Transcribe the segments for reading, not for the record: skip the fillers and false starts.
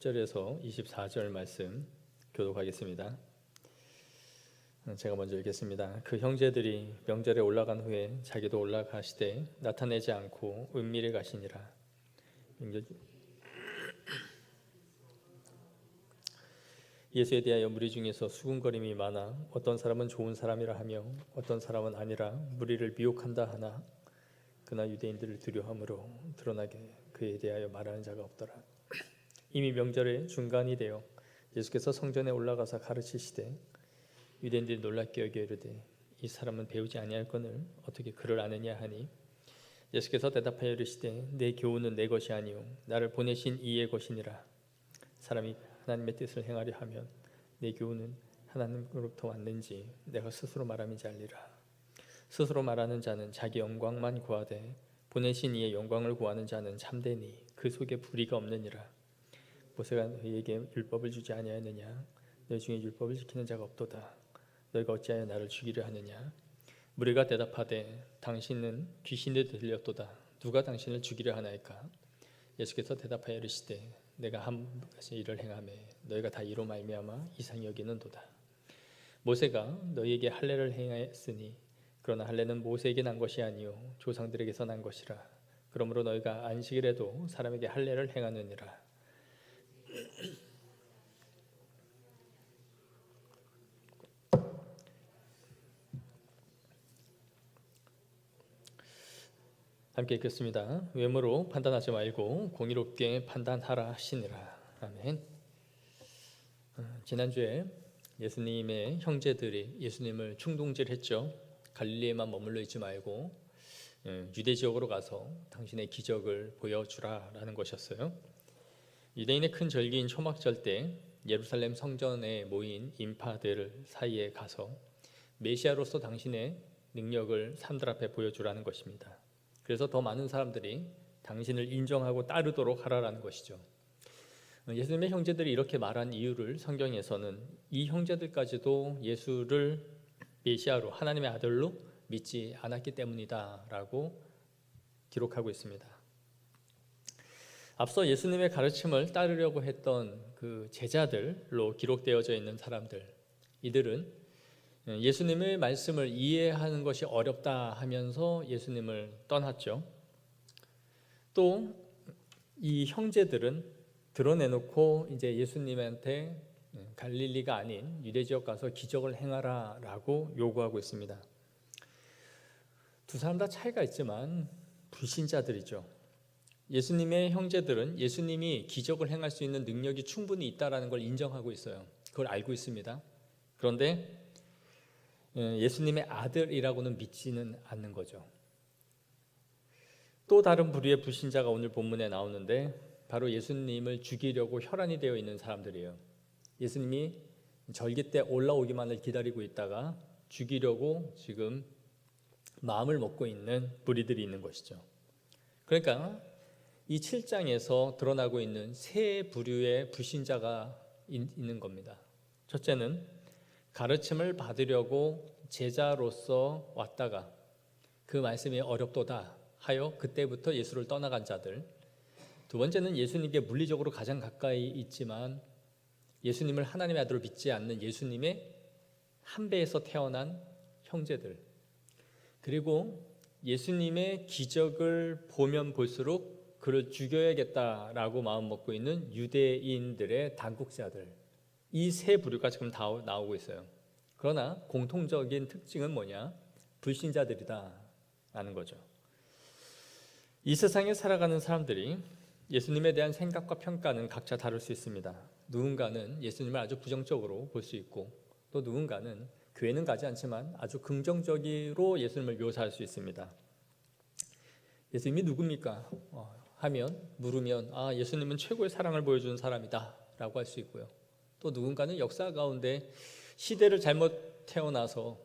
10절에서 24절 말씀 교독하겠습니다. 제가 먼저 읽겠습니다. 그 형제들이 명절에 올라간 후에 자기도 올라가시되 나타내지 않고 은밀히 가시니라. 예수에 대하여 무리 중에서 수군거림이 많아 어떤 사람은 좋은 사람이라 하며 어떤 사람은 아니라 무리를 미혹한다 하나 그나 유대인들을 두려함으로 드러나게 그에 대하여 말하는 자가 없더라. 이미 명절의 중간이 되어 예수께서 성전에 올라가서 가르치시되 유대인들이 놀랍게 여겨 이르되 이 사람은 배우지 아니할거늘 어떻게 그를 아느냐 하니 예수께서 대답하여 이르시되 내 교훈은 내 것이 아니요 나를 보내신 이의 것이니라. 사람이 하나님의 뜻을 행하려 하면 내 교훈은 하나님으로부터 왔는지 내가 스스로 말함인지 알리라. 스스로 말하는 자는 자기 영광만 구하되 보내신 이의 영광을 구하는 자는 참되니 그 속에 불의가 없느니라. 모세가 너희에게 율법을 주지 아니하였느냐? 너희 중에 율법을 지키는 자가 없도다. 너희가 어찌하여 나를 죽이려 하느냐? 무리가 대답하되 당신은 귀신에 들렸도다. 누가 당신을 죽이려 하나이까? 예수께서 대답하여 이르시되 내가 한 가지 일을 행하매 너희가 다 이로 말미암아 이상히 여기는도다. 모세가 너희에게 할례를 행하였으니 그러나 할례는 모세에게 난 것이 아니요 조상들에게서 난 것이라. 그러므로 너희가 안식일에도 사람에게 할례를 행하느니라. 함께 읽겠습니다. 외모로 판단하지 말고 공의롭게 판단하라 하시니라. 아멘. 지난주에 예수님의 형제들이 예수님을 충동질했죠. 갈릴리에만 머물러 있지 말고 유대 지역으로 가서 당신의 기적을 보여주라라는 것이었어요. 유대인의 큰 절기인 초막절 때 예루살렘 성전에 모인 인파들 사이에 가서 메시아로서 당신의 능력을 사람들 앞에 보여주라는 것입니다. 그래서 더 많은 사람들이 당신을 인정하고 따르도록 하라라는 것이죠. 예수님의 형제들이 이렇게 말한 이유를 성경에서는 이 형제들까지도 예수를 메시아로 하나님의 아들로 믿지 않았기 때문이다 라고 기록하고 있습니다. 앞서 예수님의 가르침을 따르려고 했던 그 제자들로 기록되어져 있는 사람들, 이들은 예수님의 말씀을 이해하는 것이 어렵다 하면서 예수님을 떠났죠. 또 이 형제들은 드러내놓고 이제 예수님한테 갈릴리가 아닌 유대 지역 가서 기적을 행하라라고 요구하고 있습니다. 두 사람 다 차이가 있지만 불신자들이죠. 예수님의 형제들은 예수님이 기적을 행할 수 있는 능력이 충분히 있다라는 걸 인정하고 있어요. 그걸 알고 있습니다. 그런데 예수님의 아들이라고는 믿지는 않는 거죠. 또 다른 부류의 불신자가 오늘 본문에 나오는데 바로 예수님을 죽이려고 혈안이 되어 있는 사람들이에요. 예수님이 절기 때 올라오기만을 기다리고 있다가 죽이려고 지금 마음을 먹고 있는 무리들이 있는 것이죠. 그러니까 이 7장에서 드러나고 있는 세 부류의 불신자가 있는 겁니다. 첫째는 가르침을 받으려고 제자로서 왔다가 그 말씀이 어렵도다 하여 그때부터 예수를 떠나간 자들. 두 번째는 예수님께 물리적으로 가장 가까이 있지만 예수님을 하나님의 아들로 믿지 않는 예수님의 한 배에서 태어난 형제들. 그리고 예수님의 기적을 보면 볼수록 그를 죽여야겠다라고 마음 먹고 있는 유대인들의 당국자들. 이 세 부류가 지금 다 나오고 있어요. 그러나 공통적인 특징은 뭐냐? 불신자들이다라는 거죠. 이 세상에 살아가는 사람들이 예수님에 대한 생각과 평가는 각자 다를 수 있습니다. 누군가는 예수님을 아주 부정적으로 볼 수 있고 또 누군가는 교회는 가지 않지만 아주 긍정적으로 예수님을 묘사할 수 있습니다. 예수님이 누굽니까? 물으면 예수님은 최고의 사랑을 보여주는 사람이다 라고 할 수 있고요. 또 누군가는 역사 가운데 시대를 잘못 태어나서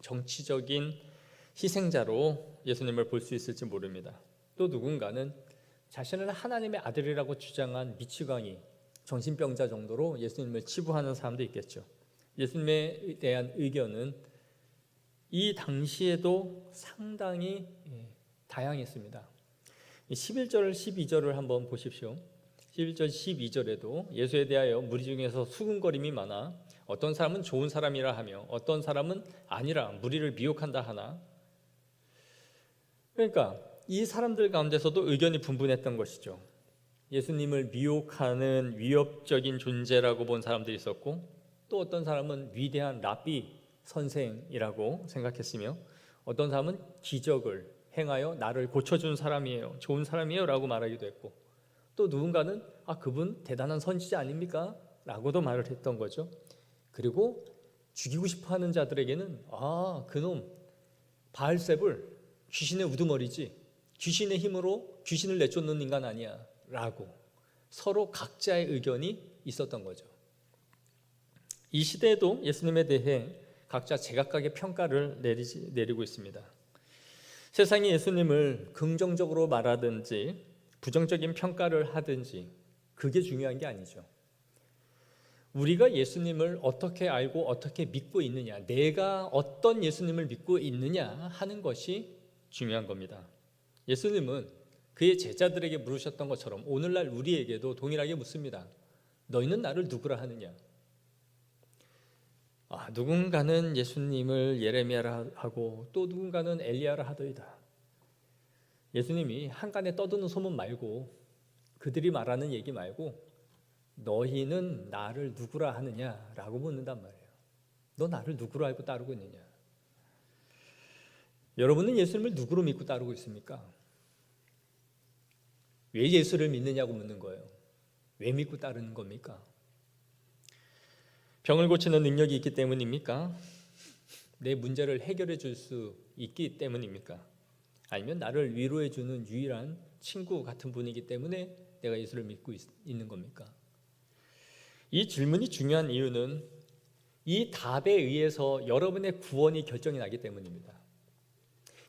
정치적인 희생자로 예수님을 볼 수 있을지 모릅니다. 또 누군가는 자신을 하나님의 아들이라고 주장한 미치광이 정신병자 정도로 예수님을 치부하는 사람도 있겠죠. 예수님에 대한 의견은 이 당시에도 상당히 다양했습니다. 11절, 12절을 한번 보십시오. 11절 12절에도 예수에 대하여 무리 중에서 수군거림이 많아 어떤 사람은 좋은 사람이라 하며 어떤 사람은 아니라 무리를 미혹한다 하나. 그러니까 이 사람들 가운데서도 의견이 분분했던 것이죠. 예수님을 미혹하는 위협적인 존재라고 본 사람들이 있었고, 또 어떤 사람은 위대한 랍비 선생이라고 생각했으며, 어떤 사람은 기적을 행하여 나를 고쳐준 사람이에요, 좋은 사람이에요 라고 말하기도 했고, 또 누군가는 그분 대단한 선지자 아닙니까? 라고도 말을 했던 거죠. 그리고 죽이고 싶어하는 자들에게는 그놈 바알세불 귀신의 우두머리지, 귀신의 힘으로 귀신을 내쫓는 인간 아니야 라고 서로 각자의 의견이 있었던 거죠. 이 시대에도 예수님에 대해 각자 제각각의 평가를 내리고 있습니다. 세상이 예수님을 긍정적으로 말하든지 부정적인 평가를 하든지 그게 중요한 게 아니죠. 우리가 예수님을 어떻게 알고 어떻게 믿고 있느냐, 내가 어떤 예수님을 믿고 있느냐 하는 것이 중요한 겁니다. 예수님은 그의 제자들에게 물으셨던 것처럼 오늘날 우리에게도 동일하게 묻습니다. 너희는 나를 누구라 하느냐? 누군가는 예수님을 예레미야라 하고 또 누군가는 엘리야라 하더이다. 예수님이 한간에 떠드는 소문 말고, 그들이 말하는 얘기 말고 너희는 나를 누구라 하느냐라고 묻는단 말이에요. 너 나를 누구로 알고 따르고 있느냐? 여러분은 예수님을 누구로 믿고 따르고 있습니까? 왜 예수를 믿느냐고 묻는 거예요. 왜 믿고 따르는 겁니까? 병을 고치는 능력이 있기 때문입니까? 내 문제를 해결해 줄 수 있기 때문입니까? 아니면 나를 위로해 주는 유일한 친구 같은 분이기 때문에 내가 예수를 믿고 있는 겁니까? 이 질문이 중요한 이유는 이 답에 의해서 여러분의 구원이 결정이 나기 때문입니다.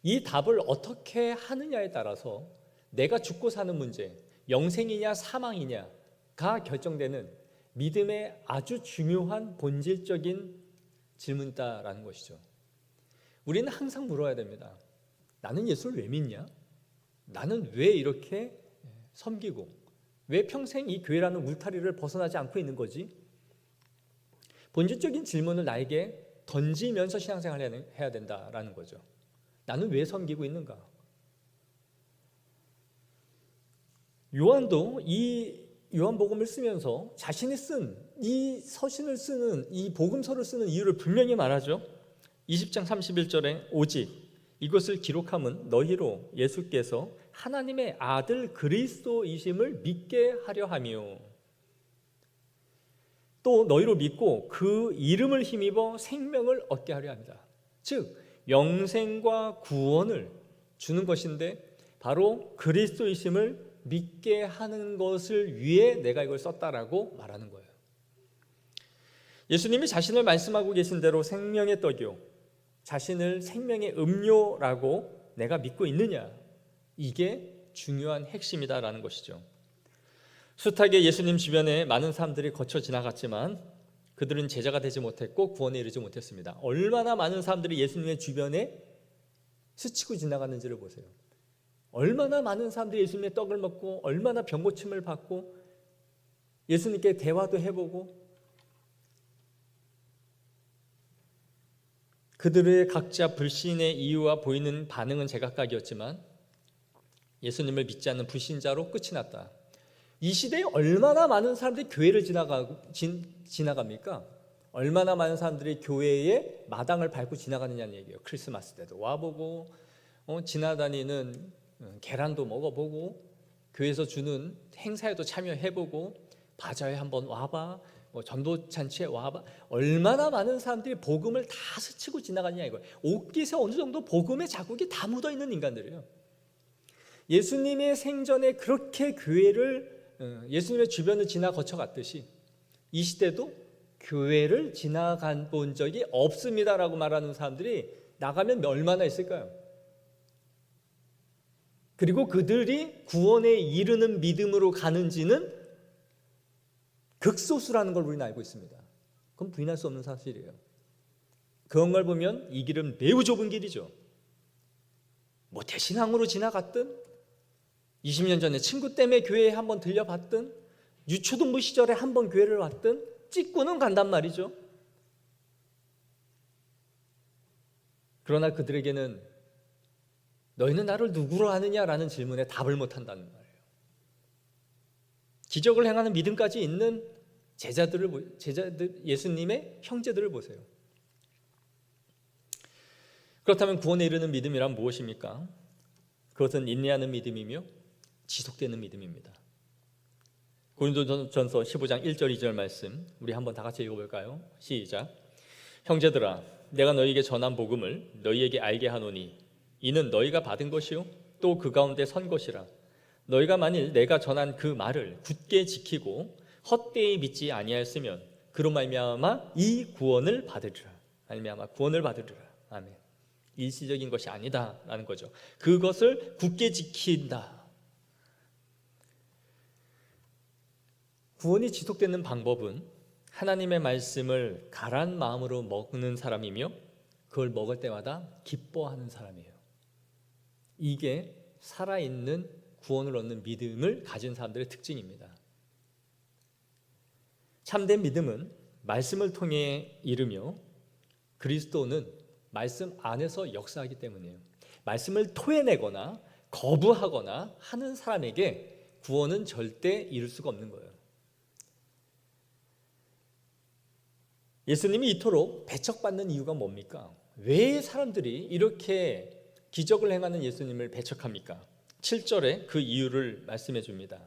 이 답을 어떻게 하느냐에 따라서 내가 죽고 사는 문제, 영생이냐 사망이냐가 결정되는 믿음의 아주 중요한 본질적인 질문이다라는 것이죠. 우리는 항상 물어야 됩니다. 나는 예수를 왜 믿냐? 나는 왜 이렇게 섬기고 왜 평생 이 교회라는 울타리를 벗어나지 않고 있는 거지? 본질적인 질문을 나에게 던지면서 신앙생활을 해야 된다라는 거죠. 나는 왜 섬기고 있는가? 요한도 이 요한복음을 쓰면서 자신이 쓴 이 서신을 쓰는, 이 복음서를 쓰는 이유를 분명히 말하죠. 20장 31절에 오직 이것을 기록함은 너희로 예수께서 하나님의 아들 그리스도이심을 믿게 하려 함이요, 또 너희로 믿고 그 이름을 힘입어 생명을 얻게 하려 합니다. 즉 영생과 구원을 주는 것인데 바로 그리스도이심을 믿게 하는 것을 위해 내가 이걸 썼다라고 말하는 거예요. 예수님이 자신을 말씀하고 계신 대로 생명의 떡이요, 자신을 생명의 음료라고 내가 믿고 있느냐, 이게 중요한 핵심이다라는 것이죠. 숱하게 예수님 주변에 많은 사람들이 거쳐 지나갔지만 그들은 제자가 되지 못했고 구원에 이르지 못했습니다. 얼마나 많은 사람들이 예수님의 주변에 스치고 지나갔는지를 보세요. 얼마나 많은 사람들이 예수님의 떡을 먹고 얼마나 병고침을 받고 예수님께 대화도 해보고, 그들의 각자 불신의 이유와 보이는 반응은 제각각이었지만 예수님을 믿지 않는 불신자로 끝이 났다. 이 시대에 얼마나 많은 사람들이 교회를 지나갑니까? 얼마나 많은 사람들이 교회의 마당을 밟고 지나가느냐는 얘기예요. 크리스마스 때도 와보고 지나다니는 계란도 먹어보고 교회에서 주는 행사에도 참여해보고 바자회 한번 와봐, 전도잔치에 와봐. 얼마나 많은 사람들이 복음을 다 스치고 지나가냐 이거예요. 옷깃에 어느 정도 복음의 자국이 다 묻어있는 인간들이에요. 예수님의 생전에 그렇게 교회를 예수님의 주변을 지나 거쳐갔듯이 이 시대도 교회를 지나간 본 적이 없습니다라고 말하는 사람들이 나가면 얼마나 있을까요? 그리고 그들이 구원에 이르는 믿음으로 가는지는 극소수라는 걸 우리는 알고 있습니다. 그건 부인할 수 없는 사실이에요. 그런 걸 보면 이 길은 매우 좁은 길이죠. 대신앙으로 지나갔든 20년 전에 친구 때문에 교회에 한번 들려봤든 유초등부 시절에 한 번 교회를 왔든 찍고는 간단 말이죠. 그러나 그들에게는 너희는 나를 누구로 아느냐라는 질문에 답을 못한다는 말이에요. 기적을 행하는 믿음까지 있는 제자들, 예수님의 형제들을 보세요. 그렇다면 구원에 이르는 믿음이란 무엇입니까? 그것은 인내하는 믿음이며 지속되는 믿음입니다. 고린도전서 15장 1절 2절 말씀 우리 한번 다 같이 읽어볼까요? 시작. 형제들아 내가 너희에게 전한 복음을 너희에게 알게 하노니 이는 너희가 받은 것이요 또 그 가운데 선 것이라. 너희가 만일 내가 전한 그 말을 굳게 지키고 헛되이 믿지 아니하였으면 그로 말미암아 이 구원을 받으리라. 말미암아 구원을 받으리라. 아멘. 일시적인 것이 아니다라는 거죠. 그것을 굳게 지킨다. 구원이 지속되는 방법은 하나님의 말씀을 가란 마음으로 먹는 사람이며 그걸 먹을 때마다 기뻐하는 사람이에요. 이게 살아있는 구원을 얻는 믿음을 가진 사람들의 특징입니다. 참된 믿음은 말씀을 통해 이르며 그리스도는 말씀 안에서 역사하기 때문이에요. 말씀을 토해내거나 거부하거나 하는 사람에게 구원은 절대 이룰 수가 없는 거예요. 예수님이 이토록 배척받는 이유가 뭡니까? 왜 사람들이 이렇게 기적을 행하는 예수님을 배척합니까? 7절에 그 이유를 말씀해 줍니다.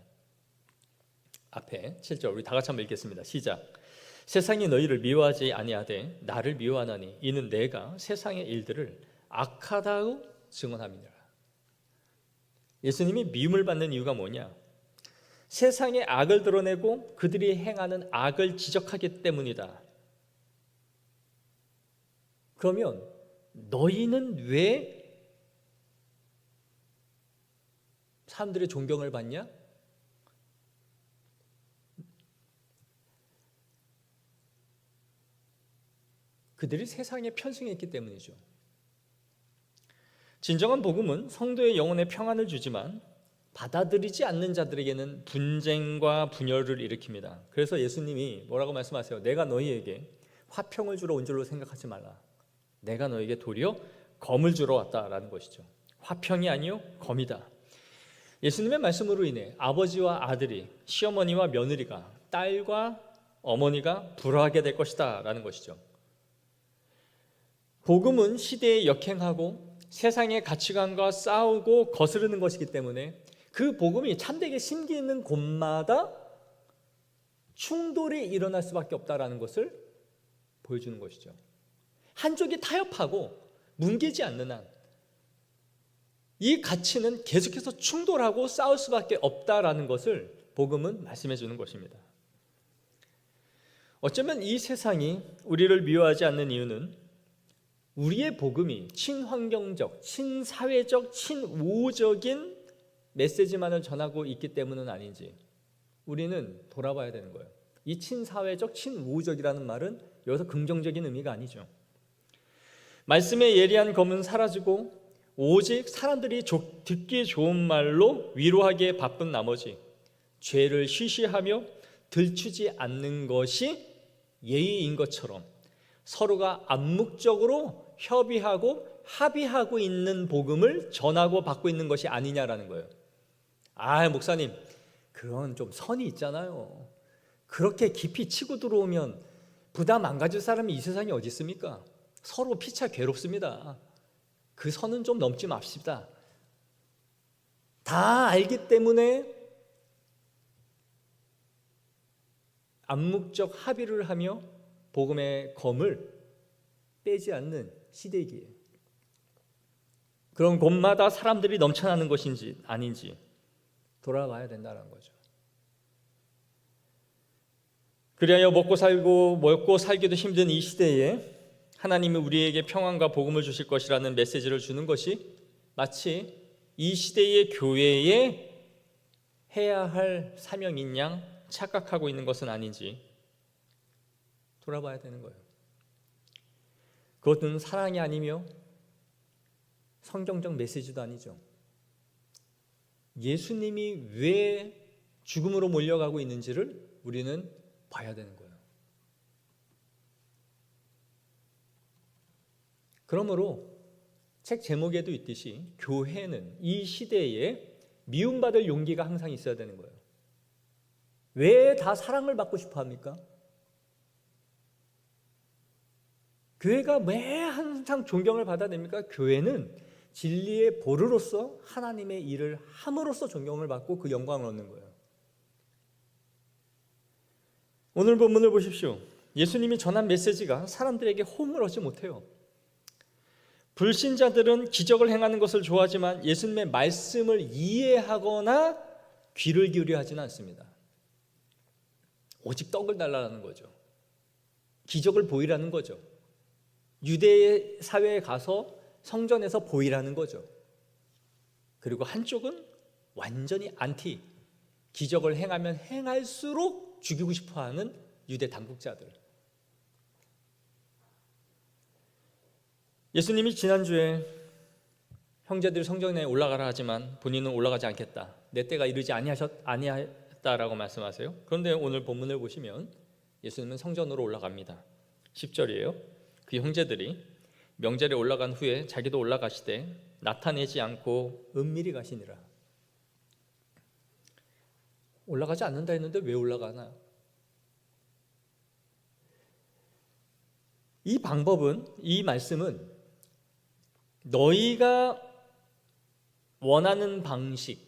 앞에 7절 우리 다 같이 한번 읽겠습니다. 시작. 세상이 너희를 미워하지 아니하되 나를 미워하나니 이는 내가 세상의 일들을 악하다고 증언함이니라. 예수님이 미움을 받는 이유가 뭐냐? 세상의 악을 드러내고 그들이 행하는 악을 지적하기 때문이다. 그러면 너희는 왜 사람들의 존경을 받냐? 그들이 세상에 편승했기 때문이죠. 진정한 복음은 성도의 영혼에 평안을 주지만 받아들이지 않는 자들에게는 분쟁과 분열을 일으킵니다. 그래서 예수님이 뭐라고 말씀하세요? 내가 너희에게 화평을 주러 온 줄로 생각하지 말라. 내가 너에게 도리어 검을 주러 왔다라는 것이죠. 화평이 아니요 검이다. 예수님의 말씀으로 인해 아버지와 아들이, 시어머니와 며느리가, 딸과 어머니가 불화하게 될 것이다 라는 것이죠. 복음은 시대에 역행하고 세상의 가치관과 싸우고 거스르는 것이기 때문에 그 복음이 참되게 심기 있는 곳마다 충돌이 일어날 수밖에 없다라는 것을 보여주는 것이죠. 한쪽이 타협하고 뭉개지 않는 한 이 가치는 계속해서 충돌하고 싸울 수밖에 없다라는 것을 복음은 말씀해 주는 것입니다. 어쩌면 이 세상이 우리를 미워하지 않는 이유는 우리의 복음이 친환경적, 친사회적, 친우호적인 메시지만을 전하고 있기 때문은 아닌지 우리는 돌아봐야 되는 거예요. 이 친사회적, 친우호적이라는 말은 여기서 긍정적인 의미가 아니죠. 말씀의 예리한 검은 사라지고 오직 사람들이 듣기 좋은 말로 위로하기에 바쁜 나머지 죄를 쉬쉬하며 들추지 않는 것이 예의인 것처럼 서로가 암묵적으로 협의하고 합의하고 있는 복음을 전하고 받고 있는 것이 아니냐라는 거예요. 아, 목사님, 그건 좀 선이 있잖아요. 그렇게 깊이 치고 들어오면 부담 안 가질 사람이 이 세상에 어디 있습니까? 서로 피차 괴롭습니다. 그 선은 좀 넘지 맙시다. 다 알기 때문에 암묵적 합의를 하며 복음의 검을 빼지 않는 시대이기에 그런 곳마다 사람들이 넘쳐나는 것인지 아닌지 돌아봐야 된다는 거죠. 그리하여 먹고 살기도 힘든 이 시대에 하나님이 우리에게 평안과 복음을 주실 것이라는 메시지를 주는 것이 마치 이 시대의 교회에 해야 할 사명인 양 착각하고 있는 것은 아닌지 돌아봐야 되는 거예요. 그것은 사랑이 아니며 성경적 메시지도 아니죠. 예수님이 왜 죽음으로 몰려가고 있는지를 우리는 봐야 되는 거예요. 그러므로 책 제목에도 있듯이 교회는 이 시대에 미움받을 용기가 항상 있어야 되는 거예요. 왜 다 사랑을 받고 싶어 합니까? 교회가 왜 항상 존경을 받아냅니까? 교회는 진리의 보루로서 하나님의 일을 함으로써 존경을 받고 그 영광을 얻는 거예요. 오늘 본문을 보십시오. 예수님이 전한 메시지가 사람들에게 호응을 얻지 못해요. 불신자들은 기적을 행하는 것을 좋아하지만 예수님의 말씀을 이해하거나 귀를 기울여 하지는 않습니다. 오직 떡을 달라는 거죠. 기적을 보이라는 거죠. 유대 사회에 가서 성전에서 보이라는 거죠. 그리고 한쪽은 완전히 안티, 기적을 행하면 행할수록 죽이고 싶어하는 유대 당국자들. 예수님이 지난주에 형제들이 성전에 올라가라 하지만 본인은 올라가지 않겠다, 내 때가 이르지 아니하였다라고 말씀하세요. 그런데 오늘 본문을 보시면 예수님은 성전으로 올라갑니다. 10절이에요. 그 형제들이 명절에 올라간 후에 자기도 올라가시되 나타내지 않고 은밀히 가시니라. 올라가지 않는다 했는데 왜 올라가나? 이 방법은, 이 말씀은 너희가 원하는 방식,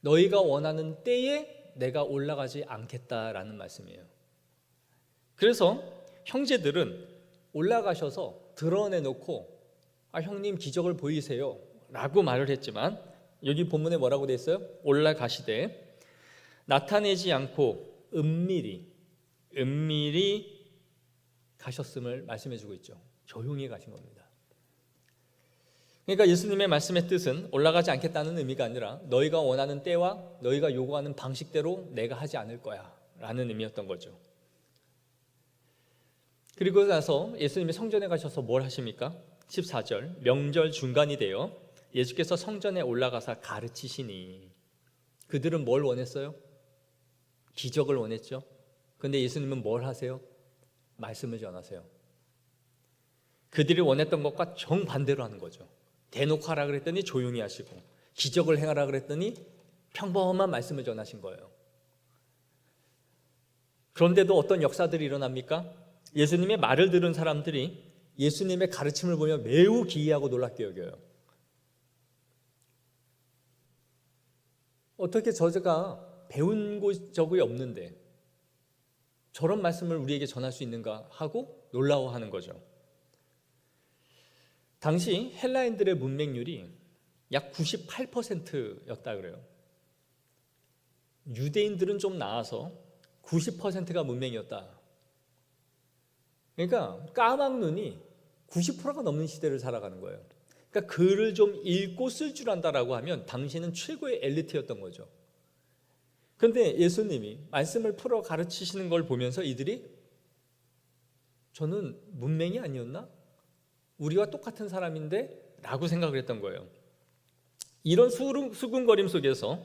너희가 원하는 때에 내가 올라가지 않겠다라는 말씀이에요. 그래서 형제들은 올라가셔서 드러내놓고 형님 기적을 보이세요 라고 말을 했지만 여기 본문에 뭐라고 돼 있어요? 올라가시되 나타내지 않고 은밀히 가셨음을 말씀해 주고 있죠. 조용히 가신 겁니다. 그러니까 예수님의 말씀의 뜻은 올라가지 않겠다는 의미가 아니라 너희가 원하는 때와 너희가 요구하는 방식대로 내가 하지 않을 거야 라는 의미였던 거죠. 그리고 나서 예수님이 성전에 가셔서 뭘 하십니까? 14절, 명절 중간이 되어 예수께서 성전에 올라가사 가르치시니. 그들은 뭘 원했어요? 기적을 원했죠. 그런데 예수님은 뭘 하세요? 말씀을 전하세요. 그들이 원했던 것과 정반대로 하는 거죠. 대놓고 하라 그랬더니 조용히 하시고, 기적을 행하라 그랬더니 평범한 말씀을 전하신 거예요. 그런데도 어떤 역사들이 일어납니까? 예수님의 말을 들은 사람들이 예수님의 가르침을 보며 매우 기이하고 놀랍게 여겨요. 어떻게 저자가 배운 적이 없는데 저런 말씀을 우리에게 전할 수 있는가 하고 놀라워하는 거죠. 당시 헬라인들의 문맹률이 약 98%였다 그래요. 유대인들은 좀 나아서 90%가 문맹이었다. 그러니까 까막눈이 90%가 넘는 시대를 살아가는 거예요. 그러니까 글을 좀 읽고 쓸 줄 안다라고 하면 당시는 최고의 엘리트였던 거죠. 그런데 예수님이 말씀을 풀어 가르치시는 걸 보면서 이들이 저는 문맹이 아니었나? 우리와 똑같은 사람인데? 라고 생각을 했던 거예요. 이런 수군거림 속에서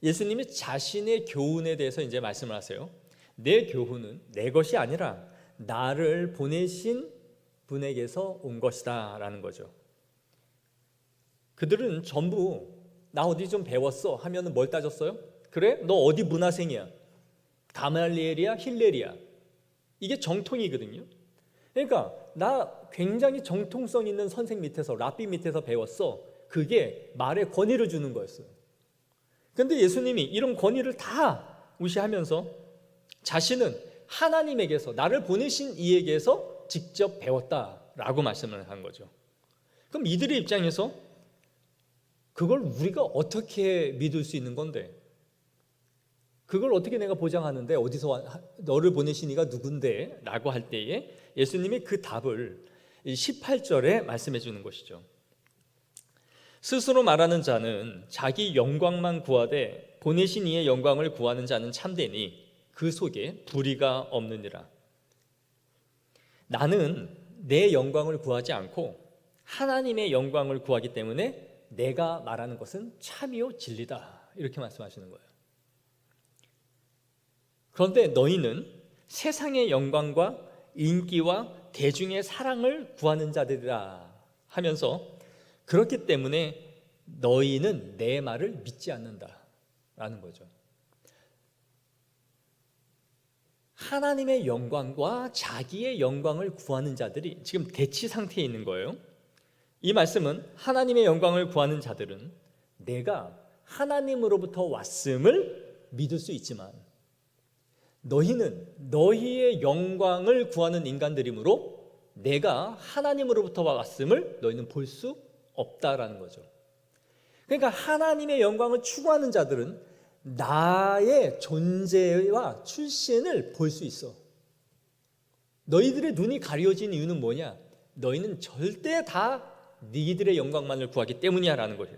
예수님이 자신의 교훈에 대해서 이제 말씀을 하세요. 내 교훈은 내 것이 아니라 나를 보내신 분에게서 온 것이다 라는 거죠. 그들은 전부 나 어디 좀 배웠어 하면 뭘 따졌어요? 그래? 너 어디 문화생이야? 가말리엘이야? 힐렐이야? 이게 정통이거든요. 그러니까 나 굉장히 정통성 있는 선생 밑에서, 랍비 밑에서 배웠어. 그게 말에 권위를 주는 거였어요. 그런데 예수님이 이런 권위를 다 무시하면서 자신은 하나님에게서, 나를 보내신 이에게서 직접 배웠다라고 말씀을 한 거죠. 그럼 이들의 입장에서 그걸 우리가 어떻게 믿을 수 있는 건데, 그걸 어떻게 내가 보장하는데, 어디서 너를 보내신 이가 누군데? 라고 할 때에 예수님이 그 답을 18절에 말씀해 주는 것이죠. 스스로 말하는 자는 자기 영광만 구하되 보내신 이의 영광을 구하는 자는 참되니 그 속에 불의가 없느니라. 나는 내 영광을 구하지 않고 하나님의 영광을 구하기 때문에 내가 말하는 것은 참이요 진리다 이렇게 말씀하시는 거예요. 그런데 너희는 세상의 영광과 인기와 대중의 사랑을 구하는 자들이라 하면서 그렇기 때문에 너희는 내 말을 믿지 않는다라는 거죠. 하나님의 영광과 자기의 영광을 구하는 자들이 지금 대치 상태에 있는 거예요. 이 말씀은 하나님의 영광을 구하는 자들은 내가 하나님으로부터 왔음을 믿을 수 있지만 너희는 너희의 영광을 구하는 인간들이므로 내가 하나님으로부터 왔음을 너희는 볼 수 없다라는 거죠. 그러니까 하나님의 영광을 추구하는 자들은 나의 존재와 출신을 볼 수 있어. 너희들의 눈이 가려진 이유는 뭐냐? 너희는 절대 다 너희들의 영광만을 구하기 때문이야 라는 거예요.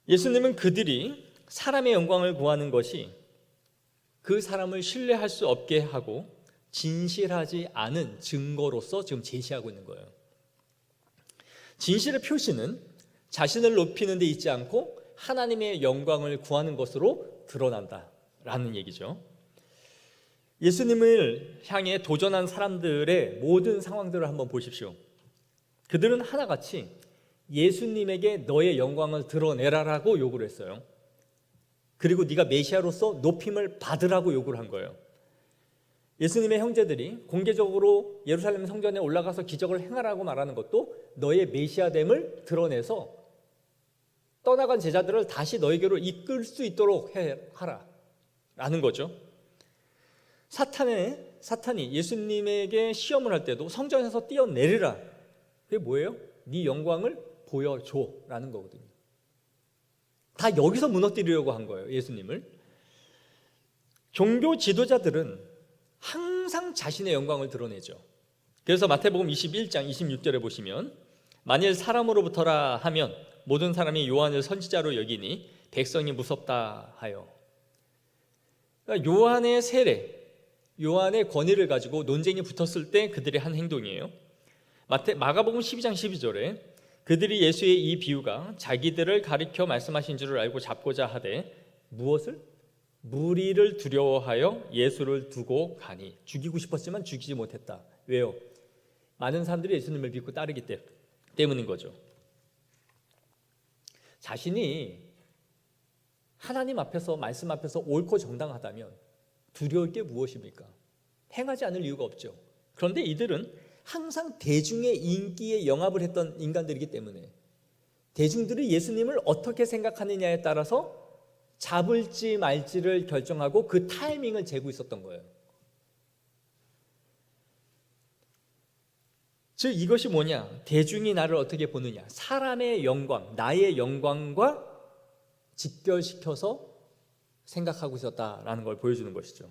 예수님은 그들이 사람의 영광을 구하는 것이 그 사람을 신뢰할 수 없게 하고 진실하지 않은 증거로서 지금 제시하고 있는 거예요. 진실의 표시는 자신을 높이는 데 있지 않고 하나님의 영광을 구하는 것으로 드러난다라는 얘기죠. 예수님을 향해 도전한 사람들의 모든 상황들을 한번 보십시오. 그들은 하나같이 예수님에게 너의 영광을 드러내라라고 요구를 했어요. 그리고 네가 메시아로서 높임을 받으라고 요구를 한 거예요. 예수님의 형제들이 공개적으로 예루살렘 성전에 올라가서 기적을 행하라고 말하는 것도 너의 메시아됨을 드러내서 떠나간 제자들을 다시 너에게로 이끌 수 있도록 하라 라는 거죠. 사탄이 예수님에게 시험을 할 때도 성전에서 뛰어내리라. 그게 뭐예요? 네 영광을 보여줘 라는 거거든요. 다 여기서 무너뜨리려고 한 거예요, 예수님을. 종교 지도자들은 항상 자신의 영광을 드러내죠. 그래서 마태복음 21장 26절에 보시면 만일 사람으로부터라 하면 모든 사람이 요한을 선지자로 여기니 백성이 무섭다 하여. 그러니까 요한의 세례, 요한의 권위를 가지고 논쟁이 붙었을 때 그들이 한 행동이에요. 마가복음 12장 12절에 그들이 예수의 이 비유가 자기들을 가리켜 말씀하신 줄을 알고 잡고자 하되 무엇을? 무리를 두려워하여 예수를 두고 가니. 죽이고 싶었지만 죽이지 못했다. 왜요? 많은 사람들이 예수님을 믿고 따르기 때문인 거죠. 자신이 하나님 앞에서 말씀 앞에서 옳고 정당하다면 두려울 게 무엇입니까? 행하지 않을 이유가 없죠. 그런데 이들은 항상 대중의 인기에 영합을 했던 인간들이기 때문에 대중들이 예수님을 어떻게 생각하느냐에 따라서 잡을지 말지를 결정하고 그 타이밍을 재고 있었던 거예요. 즉 이것이 뭐냐? 대중이 나를 어떻게 보느냐? 사람의 영광, 나의 영광과 직결시켜서 생각하고 있었다라는 걸 보여주는 것이죠.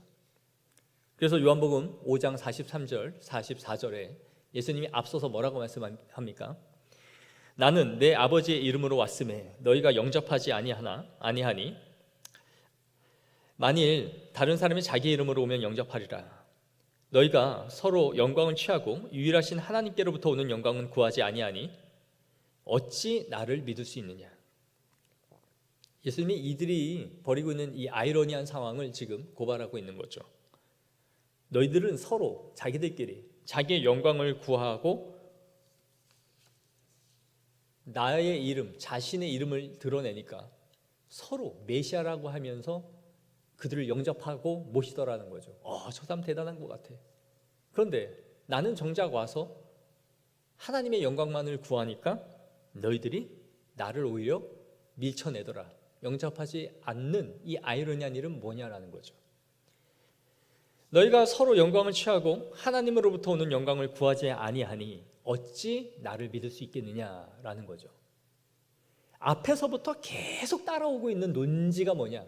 그래서 요한복음 5장 43절, 44절에 예수님이 앞서서 뭐라고 말씀합니까? 나는 내 아버지의 이름으로 왔음에 너희가 영접하지 아니하니 만일 다른 사람이 자기 이름으로 오면 영접하리라. 너희가 서로 영광을 취하고 유일하신 하나님께로부터 오는 영광은 구하지 아니하니 어찌 나를 믿을 수 있느냐. 예수님이 이들이 벌이고 있는 이 아이러니한 상황을 지금 고발하고 있는 거죠. 너희들은 서로 자기들끼리 자기의 영광을 구하고 나의 이름, 자신의 이름을 드러내니까 서로 메시아라고 하면서 그들을 영접하고 모시더라는 거죠. 저 사람 대단한 것 같아. 그런데 나는 정작 와서 하나님의 영광만을 구하니까 너희들이 나를 오히려 밀쳐내더라. 영접하지 않는 이 아이러니한 일은 뭐냐라는 거죠. 너희가 서로 영광을 취하고 하나님으로부터 오는 영광을 구하지 아니하니 어찌 나를 믿을 수 있겠느냐라는 거죠. 앞에서부터 계속 따라오고 있는 논지가 뭐냐?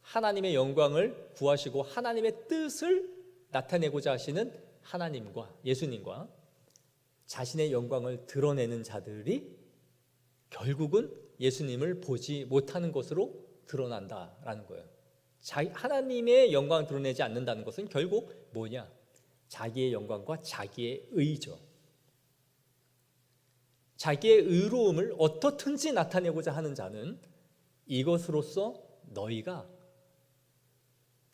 하나님의 영광을 구하시고 하나님의 뜻을 나타내고자 하시는 하나님과 예수님과 자신의 영광을 드러내는 자들이 결국은 예수님을 보지 못하는 것으로 드러난다라는 거예요. 하나님의 영광을 드러내지 않는다는 것은 결국 뭐냐? 자기의 영광과 자기의 의죠. 자기의 의로움을 어떻든지 나타내고자 하는 자는 이것으로써 너희가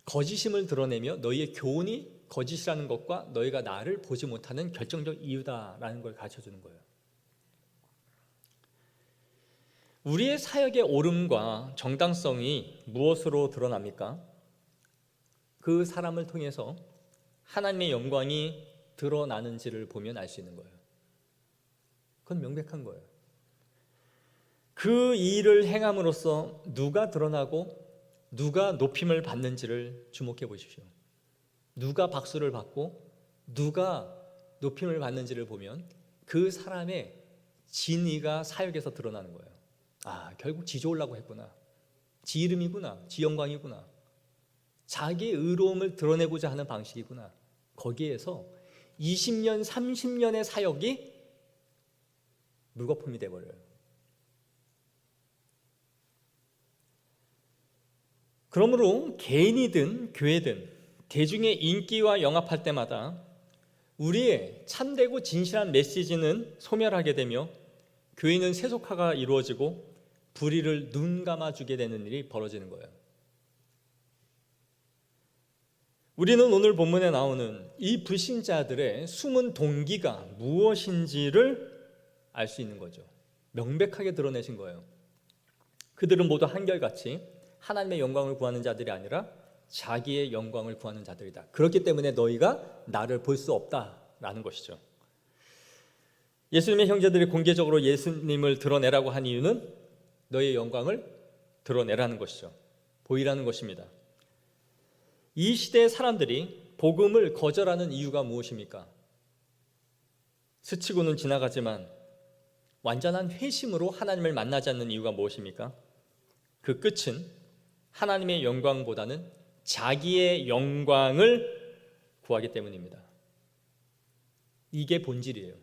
거짓임을 드러내며 너희의 교훈이 거짓이라는 것과 너희가 나를 보지 못하는 결정적 이유다라는 걸 가르쳐주는 거예요. 우리의 사역의 옳음과 정당성이 무엇으로 드러납니까? 그 사람을 통해서 하나님의 영광이 드러나는지를 보면 알 수 있는 거예요. 그건 명백한 거예요. 그 일을 행함으로써 누가 드러나고 누가 높임을 받는지를 주목해 보십시오. 누가 박수를 받고 누가 높임을 받는지를 보면 그 사람의 진의가 사역에서 드러나는 거예요. 아, 결국 지 좋으려고 했구나. 지 이름이구나. 지 영광이구나. 자기의 의로움을 드러내고자 하는 방식이구나. 거기에서 20년, 30년의 사역이 물거품이 돼버려요. 그러므로 개인이든 교회든 대중의 인기와 영합할 때마다 우리의 참되고 진실한 메시지는 소멸하게 되며 교회는 세속화가 이루어지고 불의를 눈 감아주게 되는 일이 벌어지는 거예요. 우리는 오늘 본문에 나오는 이 불신자들의 숨은 동기가 무엇인지를 알 수 있는 거죠. 명백하게 드러내신 거예요. 그들은 모두 한결같이 하나님의 영광을 구하는 자들이 아니라 자기의 영광을 구하는 자들이다. 그렇기 때문에 너희가 나를 볼 수 없다라는 것이죠. 예수님의 형제들이 공개적으로 예수님을 드러내라고 한 이유는 너희의 영광을 드러내라는 것이죠. 보이라는 것입니다. 이 시대의 사람들이 복음을 거절하는 이유가 무엇입니까? 스치고는 지나가지만 완전한 회심으로 하나님을 만나지 않는 이유가 무엇입니까? 그 끝은 하나님의 영광보다는 자기의 영광을 구하기 때문입니다. 이게 본질이에요.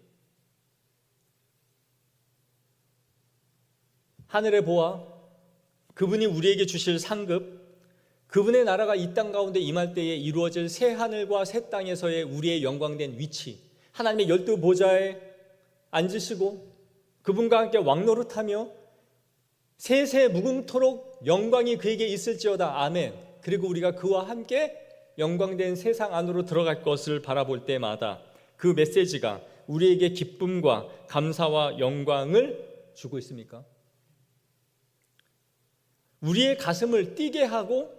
하늘의 보아, 그분이 우리에게 주실 상급, 그분의 나라가 이 땅 가운데 임할 때에 이루어질 새 하늘과 새 땅에서의 우리의 영광된 위치, 하나님의 12 보좌에 앉으시고 그분과 함께 왕노릇하며 세세 무궁토록 영광이 그에게 있을지어다. 아멘. 그리고 우리가 그와 함께 영광된 세상 안으로 들어갈 것을 바라볼 때마다 그 메시지가 우리에게 기쁨과 감사와 영광을 주고 있습니까? 우리의 가슴을 뛰게 하고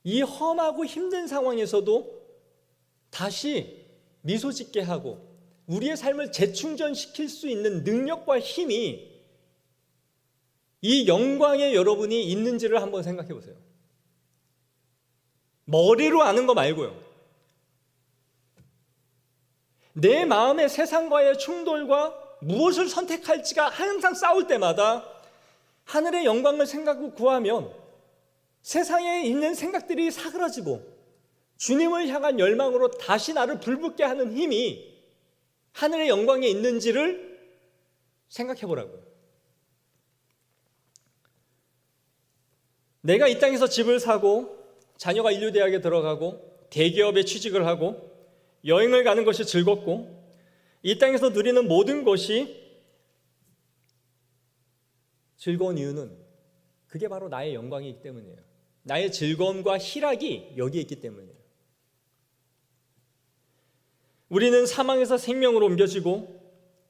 이 험하고 힘든 상황에서도 다시 미소 짓게 하고 우리의 삶을 재충전시킬 수 있는 능력과 힘이 이 영광에 여러분이 있는지를 한번 생각해 보세요. 머리로 아는 거 말고요. 내 마음의 세상과의 충돌과 무엇을 선택할지가 항상 싸울 때마다 하늘의 영광을 생각하고 구하면 세상에 있는 생각들이 사그라지고 주님을 향한 열망으로 다시 나를 불붙게 하는 힘이 하늘의 영광에 있는지를 생각해 보라고요. 내가 이 땅에서 집을 사고 자녀가 인류대학에 들어가고 대기업에 취직을 하고 여행을 가는 것이 즐겁고 이 땅에서 누리는 모든 것이 즐거운 이유는 그게 바로 나의 영광이기 때문이에요. 나의 즐거움과 희락이 여기에 있기 때문이에요. 우리는 사망에서 생명으로 옮겨지고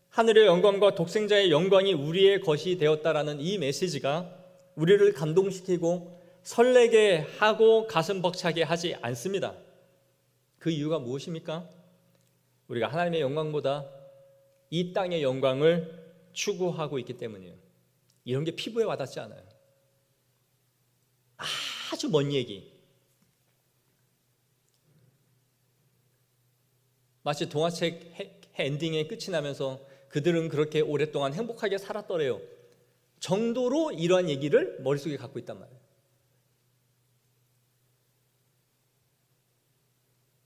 하늘의 영광과 독생자의 영광이 우리의 것이 되었다라는 이 메시지가 우리를 감동시키고 설레게 하고 가슴 벅차게 하지 않습니다. 그 이유가 무엇입니까? 우리가 하나님의 영광보다 이 땅의 영광을 추구하고 있기 때문이에요. 이런 게 피부에 와닿지 않아요. 아주 먼 얘기. 마치 동화책 엔딩에 끝이 나면서 그들은 그렇게 오랫동안 행복하게 살았더래요 정도로 이러한 얘기를 머릿속에 갖고 있단 말이에요.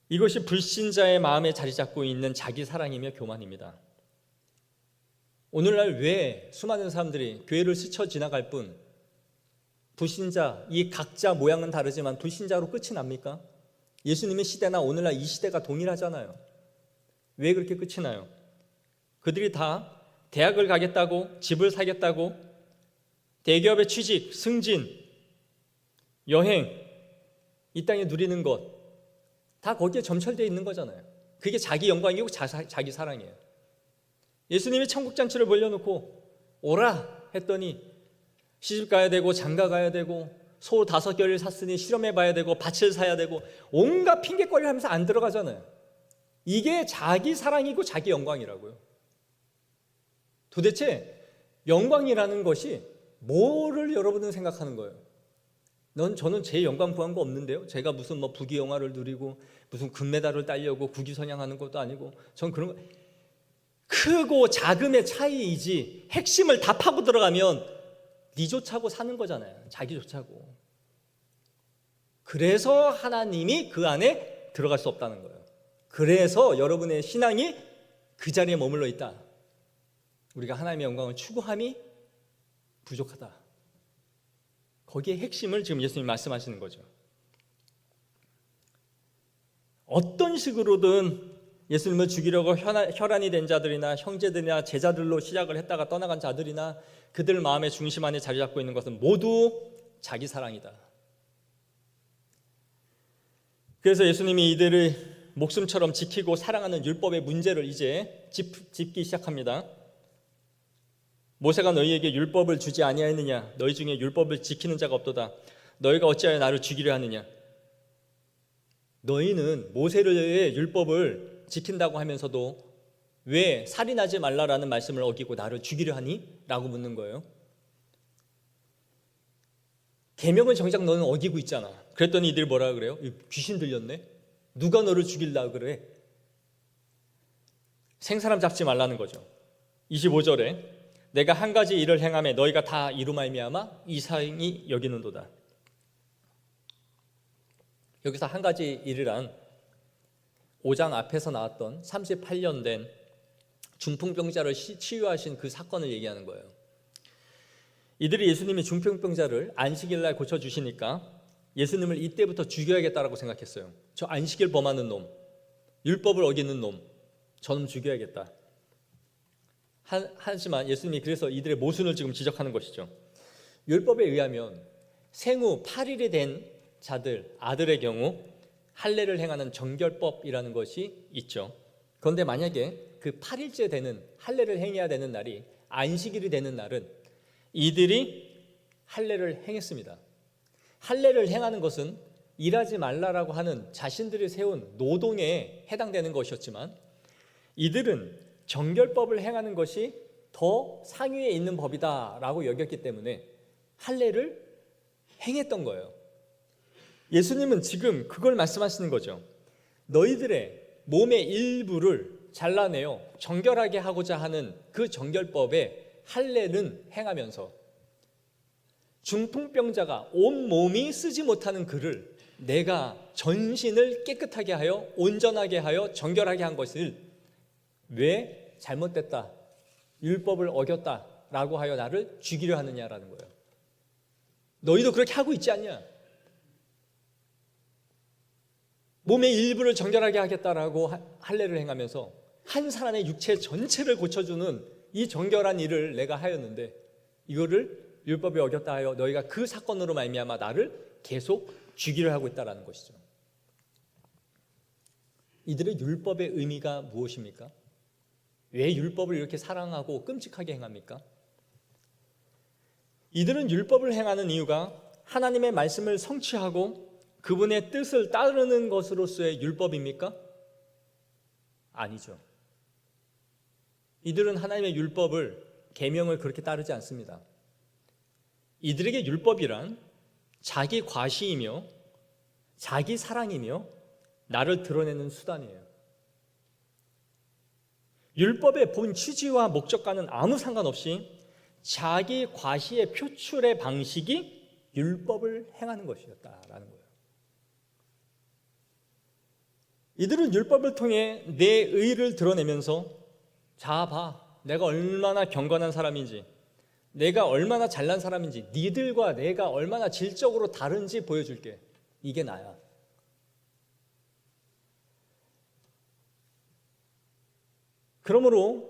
이것이 불신자의 마음에 자리 잡고 있는 자기 사랑이며 교만입니다. 오늘날 왜 수많은 사람들이 교회를 스쳐 지나갈 뿐 불신자, 이 각자 모양은 다르지만 불신자로 끝이 납니까? 예수님의 시대나 오늘날 이 시대가 동일하잖아요. 왜 그렇게 끝이 나요? 그들이 다 대학을 가겠다고, 집을 사겠다고, 대기업의 취직, 승진, 여행, 이 땅에 누리는 것 다 거기에 점철되어 있는 거잖아요. 그게 자기 영광이고 자기 사랑이에요. 예수님이 천국잔치를 벌려놓고 오라 했더니 시집 가야 되고 장가 가야 되고 소 5개를 샀으니 실험해 봐야 되고 밭을 사야 되고 온갖 핑계거리를 하면서 안 들어가잖아요. 이게 자기 사랑이고 자기 영광이라고요. 도대체 영광이라는 것이 뭐를 여러분은 생각하는 거예요? 저는 제 영광 구한 거 없는데요. 제가 무슨 부귀영화를 누리고 무슨 금메달을 따려고 국위선양하는 것도 아니고, 전 그런 거, 크고 작음의 차이이지 핵심을 다 파고 들어가면 니 좋자고 사는 거잖아요. 자기 좋자고. 그래서 하나님이 그 안에 들어갈 수 없다는 거예요. 그래서 여러분의 신앙이 그 자리에 머물러 있다. 우리가 하나님의 영광을 추구함이 부족하다. 거기에 핵심을 지금 예수님이 말씀하시는 거죠. 어떤 식으로든 예수님을 죽이려고 혈안이 된 자들이나 형제들이나 제자들로 시작을 했다가 떠나간 자들이나 그들 마음의 중심 안에 자리 잡고 있는 것은 모두 자기 사랑이다. 그래서 예수님이 이들을 목숨처럼 지키고 사랑하는 율법의 문제를 이제 짚기 시작합니다. 모세가 너희에게 율법을 주지 아니하였느냐? 너희 중에 율법을 지키는 자가 없도다. 너희가 어찌하여 나를 죽이려 하느냐? 너희는 모세의 율법을 지킨다고 하면서도 왜 살인하지 말라라는 말씀을 어기고 나를 죽이려 하니? 라고 묻는 거예요. 계명을 정작 너는 어기고 있잖아. 그랬더니 이들이 뭐라 그래요? 귀신 들렸네? 누가 너를 죽이려고 그래? 생사람 잡지 말라는 거죠. 25절에 내가 한 가지 일을 행하매 너희가 다 이로 말미암아 이상히 여기는도다. 여기서 한 가지 일이란 5장 앞에서 나왔던 38년 된 중풍병자를 치유하신 그 사건을 얘기하는 거예요. 이들이 예수님이 중풍병자를 안식일 날 고쳐주시니까 예수님을 이때부터 죽여야겠다라고 생각했어요. 저 안식일 범하는 놈, 율법을 어기는 놈, 저놈 죽여야겠다. 하지만 예수님이 그래서 이들의 모순을 지금 지적하는 것이죠. 율법에 의하면 생후 8일이 된 자들, 아들의 경우 할례를 행하는 정결법이라는 것이 있죠. 그런데 만약에 그 8일째 되는 할례를 행해야 되는 날이 안식일이 되는 날은 이들이 할례를 행했습니다. 할례를 행하는 것은 일하지 말라라고 하는 자신들이 세운 노동에 해당되는 것이었지만 이들은 정결법을 행하는 것이 더 상위에 있는 법이다라고 여겼기 때문에 할례를 행했던 거예요. 예수님은 지금 그걸 말씀하시는 거죠. 너희들의 몸의 일부를 잘라내어 정결하게 하고자 하는 그 정결법에 할례는 행하면서 중풍병자가 온몸이 쓰지 못하는 그를 내가 전신을 깨끗하게 하여 온전하게 하여 정결하게 한 것을 왜 잘못됐다, 율법을 어겼다라고 하여 나를 죽이려 하느냐라는 거예요. 너희도 그렇게 하고 있지 않냐? 몸의 일부를 정결하게 하겠다라고 할례를 행하면서 한 사람의 육체 전체를 고쳐주는 이 정결한 일을 내가 하였는데 이거를 율법에 어겼다 하여 너희가 그 사건으로 말미암아 나를 계속 죽이려 하고 있다라는 것이죠. 이들의 율법의 의미가 무엇입니까? 왜 율법을 이렇게 사랑하고 끔찍하게 행합니까? 이들은 율법을 행하는 이유가 하나님의 말씀을 성취하고 그분의 뜻을 따르는 것으로서의 율법입니까? 아니죠. 이들은 하나님의 율법을, 계명을 그렇게 따르지 않습니다. 이들에게 율법이란 자기 과시이며 자기 사랑이며 나를 드러내는 수단이에요. 율법의 본 취지와 목적과는 아무 상관없이 자기 과시의 표출의 방식이 율법을 행하는 것이었다라는 거예요. 이들은 율법을 통해 내 의를 드러내면서 자 봐, 내가 얼마나 경건한 사람인지, 내가 얼마나 잘난 사람인지, 니들과 내가 얼마나 질적으로 다른지 보여줄게. 이게 나야. 그러므로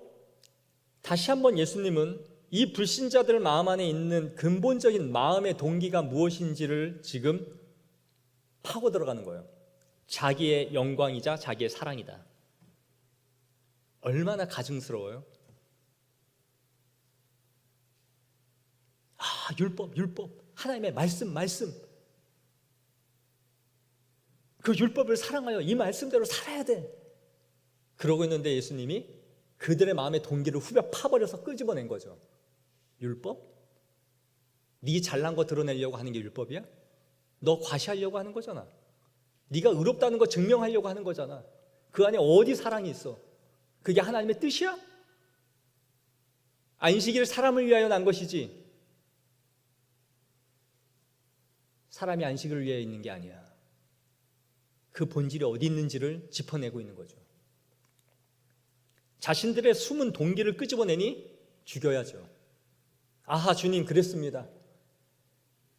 다시 한번 예수님은 이 불신자들 마음 안에 있는 근본적인 마음의 동기가 무엇인지를 지금 파고 들어가는 거예요. 자기의 영광이자 자기의 사랑이다. 얼마나 가증스러워요. 율법 하나님의 말씀 그 율법을 사랑하여 이 말씀대로 살아야 돼. 그러고 있는데 예수님이 그들의 마음의 동기를 후벼 파버려서 끄집어낸 거죠. 율법? 네 잘난 거 드러내려고 하는 게 율법이야? 너 과시하려고 하는 거잖아. 네가 의롭다는 거 증명하려고 하는 거잖아. 그 안에 어디 사랑이 있어? 그게 하나님의 뜻이야? 안식일을 사람을 위하여 난 것이지 사람이 안식을 위해 있는 게 아니야. 그 본질이 어디 있는지를 짚어내고 있는 거죠. 자신들의 숨은 동기를 끄집어내니 죽여야죠. 아하, 주님 그랬습니다.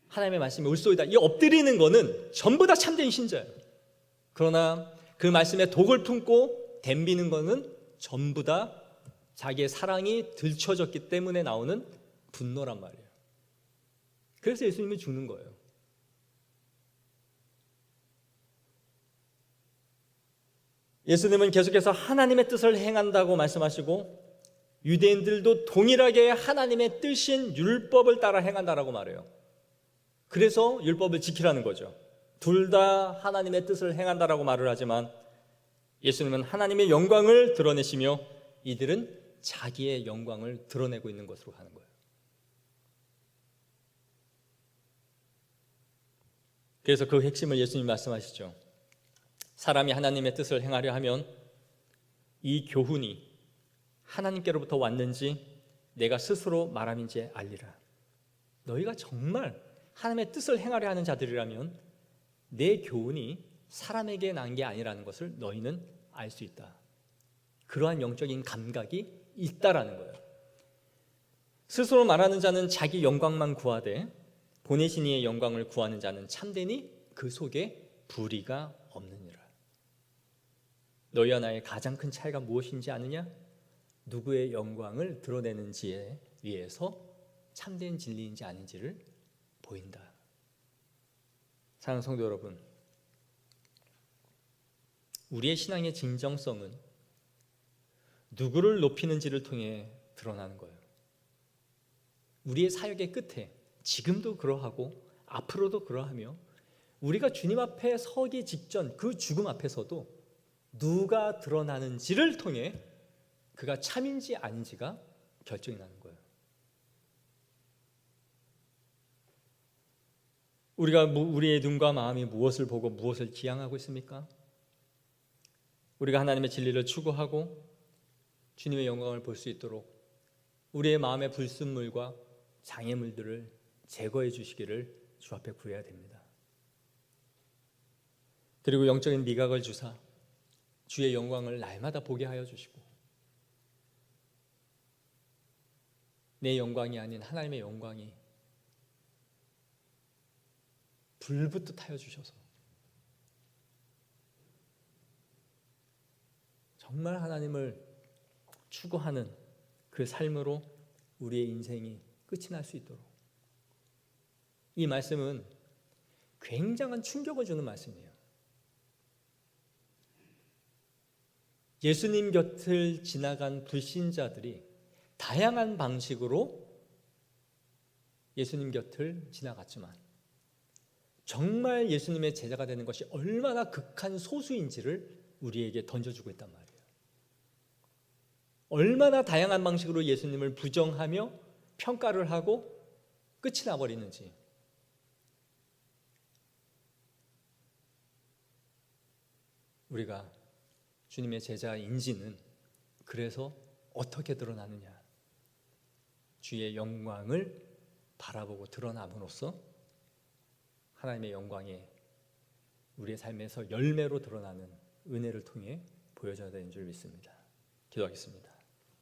하나님의 말씀이 옳소이다. 이 엎드리는 거는 전부 다 참된 신자예요. 그러나 그 말씀에 독을 품고 덤비는 거는 전부 다 자기의 사랑이 들춰졌기 때문에 나오는 분노란 말이에요. 그래서 예수님이 죽는 거예요. 예수님은 계속해서 하나님의 뜻을 행한다고 말씀하시고 유대인들도 동일하게 하나님의 뜻인 율법을 따라 행한다라고 말해요. 그래서 율법을 지키라는 거죠. 둘 다 하나님의 뜻을 행한다라고 말을 하지만 예수님은 하나님의 영광을 드러내시며 이들은 자기의 영광을 드러내고 있는 것으로 하는 거예요. 그래서 그 핵심을 예수님이 말씀하시죠. 사람이 하나님의 뜻을 행하려 하면 이 교훈이 하나님께로부터 왔는지 내가 스스로 말함인지 알리라. 너희가 정말 하나님의 뜻을 행하려 하는 자들이라면 내 교훈이 사람에게 난 게 아니라는 것을 너희는 알 수 있다. 그러한 영적인 감각이 있다라는 거예요. 스스로 말하는 자는 자기 영광만 구하되 보내신 이의 영광을 구하는 자는 참되니 그 속에 불의가 없느니라. 너희와 나의 가장 큰 차이가 무엇인지 아느냐? 누구의 영광을 드러내는지에 의해서 참된 진리인지 아닌지를 보인다. 사랑하는 성도 여러분, 우리의 신앙의 진정성은 누구를 높이는지를 통해 드러나는 거예요. 우리의 사역의 끝에 지금도 그러하고 앞으로도 그러하며 우리가 주님 앞에 서기 직전 그 죽음 앞에서도 누가 드러나는지를 통해 그가 참인지 아닌지가 결정이 나는 거예요. 우리가 우리의 눈과 마음이 무엇을 보고 무엇을 지향하고 있습니까? 우리가 하나님의 진리를 추구하고 주님의 영광을 볼 수 있도록 우리의 마음의 불순물과 장애물들을 제거해 주시기를 주 앞에 구해야 됩니다. 그리고 영적인 미각을 주사 주의 영광을 날마다 보게 하여 주시고 내 영광이 아닌 하나님의 영광이 불붙듯 하여 주셔서 정말 하나님을 추구하는 그 삶으로 우리의 인생이 끝이 날 수 있도록. 이 말씀은 굉장한 충격을 주는 말씀이에요. 예수님 곁을 지나간 불신자들이 다양한 방식으로 예수님 곁을 지나갔지만 정말 예수님의 제자가 되는 것이 얼마나 극한 소수인지를 우리에게 던져주고 있단 말이에요. 얼마나 다양한 방식으로 예수님을 부정하며 평가를 하고 끝이 나버리는지. 우리가 주님의 제자인지는 그래서 어떻게 드러나느냐? 주의 영광을 바라보고 드러남으로써 하나님의 영광이 우리의 삶에서 열매로 드러나는 은혜를 통해 보여져야 되는 줄 믿습니다. 기도하겠습니다.